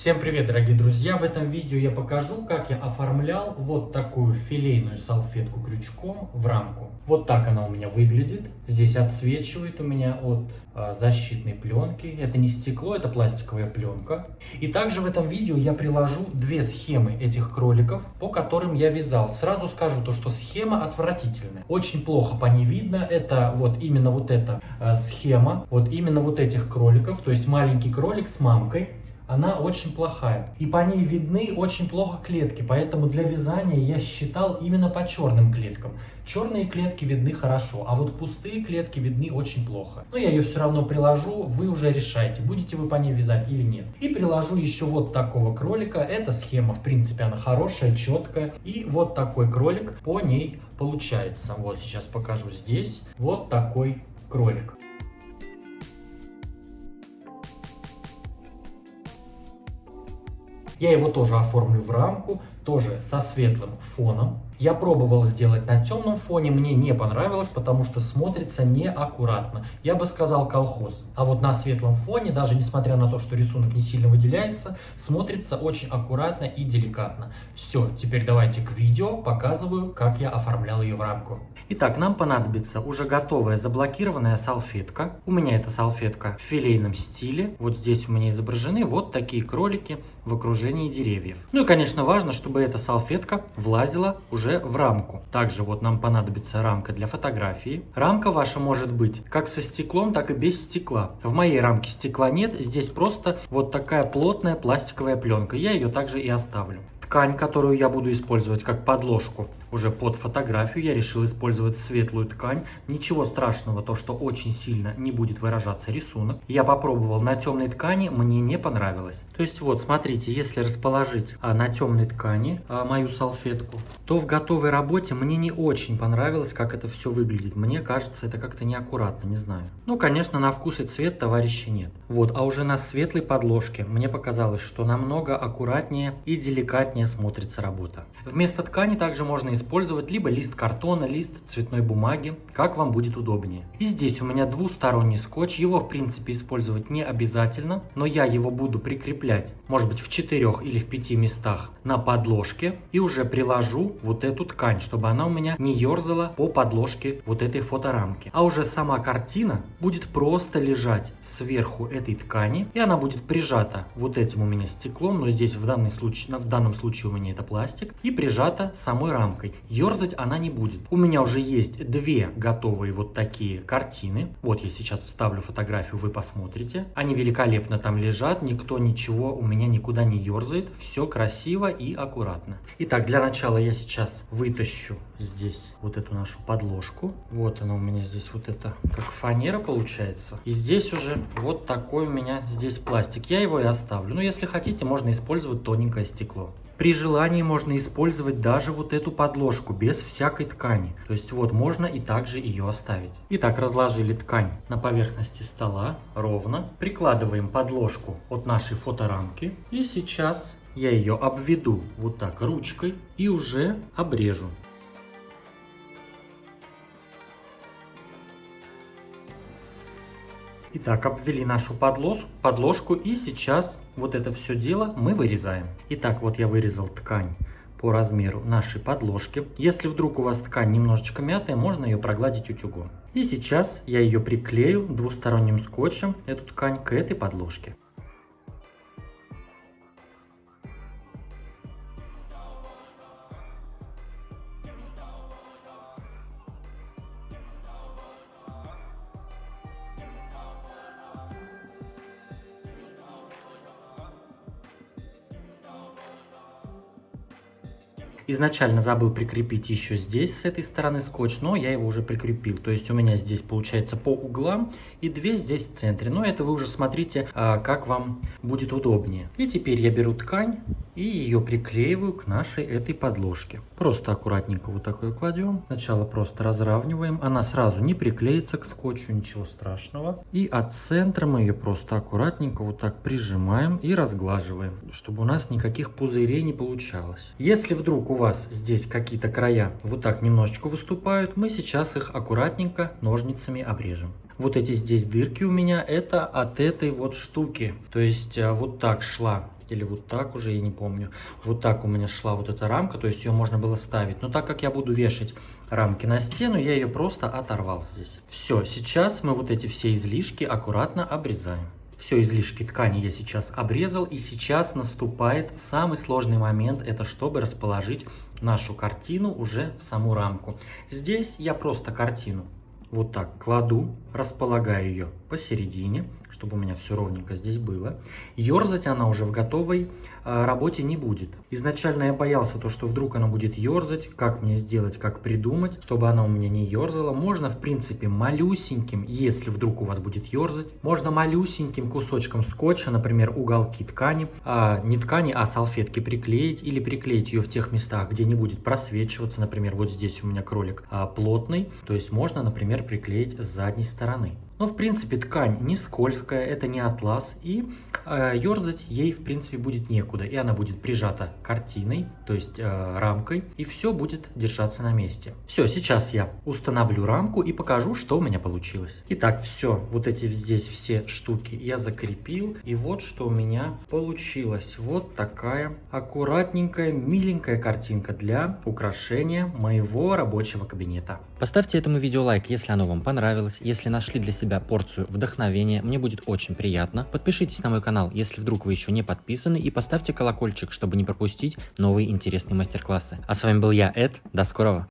Всем привет, дорогие друзья! В этом видео я покажу, как я оформлял вот такую филейную салфетку крючком в рамку. Вот так она у меня выглядит. Здесь отсвечивает у меня от защитной пленки. Это не стекло, это пластиковая пленка. И также в этом видео я приложу две схемы этих кроликов, по которым я вязал. Сразу скажу то, что схема отвратительная. Очень плохо по ней видно. Это вот именно вот эта схема, вот именно вот этих кроликов. То есть маленький кролик с мамкой. Она очень плохая. И по ней видны очень плохо клетки. Поэтому для вязания я считал именно по черным клеткам. Черные клетки видны хорошо, а вот пустые клетки видны очень плохо. Но я ее все равно приложу, вы уже решайте, будете вы по ней вязать или нет. И приложу еще вот такого кролика. Эта схема, в принципе, она хорошая, четкая. И вот такой кролик по ней получается. Вот сейчас покажу здесь. Вот такой кролик. Я его тоже оформлю в рамку, тоже со светлым фоном. Я пробовал сделать на темном фоне, мне не понравилось, потому что смотрится неаккуратно. Я бы сказал колхоз. А вот на светлом фоне, даже несмотря на то, что рисунок не сильно выделяется, смотрится очень аккуратно и деликатно. Все, теперь давайте к видео, показываю, как я оформлял ее в рамку. Итак, нам понадобится уже готовая заблокированная салфетка. У меня эта салфетка в филейном стиле. Вот здесь у меня изображены вот такие кролики в окружении деревьев. Ну и, конечно, важно, чтобы эта салфетка влазила уже в рамку. Также вот нам понадобится рамка для фотографии. Рамка ваша может быть как со стеклом, так и без стекла. В моей рамке стекла нет, здесь просто вот такая плотная пластиковая пленка. Я ее также и оставлю. Ткань, которую я буду использовать как подложку уже под фотографию, я решил использовать светлую ткань. Ничего страшного, то что очень сильно не будет выражаться рисунок. Я попробовал на темной ткани, мне не понравилось. То есть вот, смотрите, если расположить на темной ткани мою салфетку, то в готовой работе мне не очень понравилось, как это все выглядит. Мне кажется, это как-то неаккуратно, не знаю. Ну, конечно, на вкус и цвет товарищи нет. Вот, а уже на светлой подложке мне показалось, что намного аккуратнее и деликатнее смотрится работа. Вместо ткани также можно использовать либо лист картона, лист цветной бумаги, как вам будет удобнее. И здесь у меня двусторонний скотч, его в принципе использовать не обязательно, но я его буду прикреплять, может быть, в 4 или в 5 местах на подложке и уже приложу вот эту ткань, чтобы она у меня не ерзала по подложке вот этой фоторамки. А уже сама картина будет просто лежать сверху этой ткани, и она будет прижата вот этим у меня стеклом, но здесь в данном случае у меня это пластик, и прижата самой рамкой. Ерзать она не будет. У меня уже есть две готовые вот такие картины. Вот я сейчас вставлю фотографию, вы посмотрите. Они великолепно там лежат, никто ничего у меня никуда не ерзает. Все красиво и аккуратно. Итак, для начала я сейчас вытащу здесь вот эту нашу подложку. Вот она у меня здесь вот это как фанера получается. И здесь уже вот такой у меня здесь пластик. Я его и оставлю. Но если хотите, можно использовать тоненькое стекло. При желании можно использовать даже вот эту подложку без всякой ткани. То есть вот можно и также ее оставить. Итак, разложили ткань на поверхности стола ровно. Прикладываем подложку от нашей фоторамки. И сейчас я ее обведу вот так ручкой и уже обрежу. Итак, обвели нашу подложку и сейчас вот это все дело мы вырезаем. Итак, вот я вырезал ткань по размеру нашей подложки. Если вдруг у вас ткань немножечко мятая, можно ее прогладить утюгом. И сейчас я ее приклею двусторонним скотчем, эту ткань, к этой подложке. Изначально забыл прикрепить еще здесь, с этой стороны, скотч, но я его уже прикрепил. То есть у меня здесь получается по углам и две здесь в центре. Но это вы уже смотрите, как вам будет удобнее. И теперь я беру ткань и ее приклеиваю к нашей этой подложке. Просто аккуратненько вот такое кладем. Сначала просто разравниваем. Она сразу не приклеится к скотчу, ничего страшного. И от центра мы ее просто аккуратненько вот так прижимаем и разглаживаем, чтобы у нас никаких пузырей не получалось. Если вдруг у вас здесь какие-то края вот так немножечко выступают, мы сейчас их аккуратненько ножницами обрежем. Вот эти здесь дырки у меня, это от этой вот штуки. То есть вот так шла. Или вот так уже, я не помню. Вот так у меня шла вот эта рамка, то есть ее можно было ставить. Но так как я буду вешать рамки на стену, я ее просто оторвал здесь. Все, сейчас мы вот эти все излишки аккуратно обрезаем. Все излишки ткани я сейчас обрезал, и сейчас наступает самый сложный момент, это чтобы расположить нашу картину уже в саму рамку. Здесь я просто картину вот так кладу, располагаю ее посередине, чтобы у меня все ровненько здесь было. Ёрзать она уже в готовой работе не будет. Изначально я боялся то, что вдруг она будет ёрзать, как мне сделать, как придумать, чтобы она у меня не ёрзала. Можно, в принципе, малюсеньким, если вдруг у вас будет ёрзать, можно малюсеньким кусочком скотча, например, уголки ткани, не ткани, а салфетки приклеить, или приклеить ее в тех местах, где не будет просвечиваться. Например, вот здесь у меня кролик плотный, то есть можно, например, приклеить с задней стороны. Но, в принципе, ткань не скользкая, это не атлас, и ёрзать ей, в принципе, будет некуда. И она будет прижата картиной, то есть рамкой, и все будет держаться на месте. Все, сейчас я установлю рамку и покажу, что у меня получилось. Итак, все, вот эти здесь все штуки я закрепил, и вот что у меня получилось. Вот такая аккуратненькая, миленькая картинка для украшения моего рабочего кабинета. Поставьте этому видео лайк, если оно вам понравилось, если нашли для себя порцию вдохновения, мне будет очень приятно. Подпишитесь на мой канал, если вдруг вы еще не подписаны, и поставьте колокольчик, чтобы не пропустить новые интересные мастер-классы. А с вами был я, Эд, до скорого!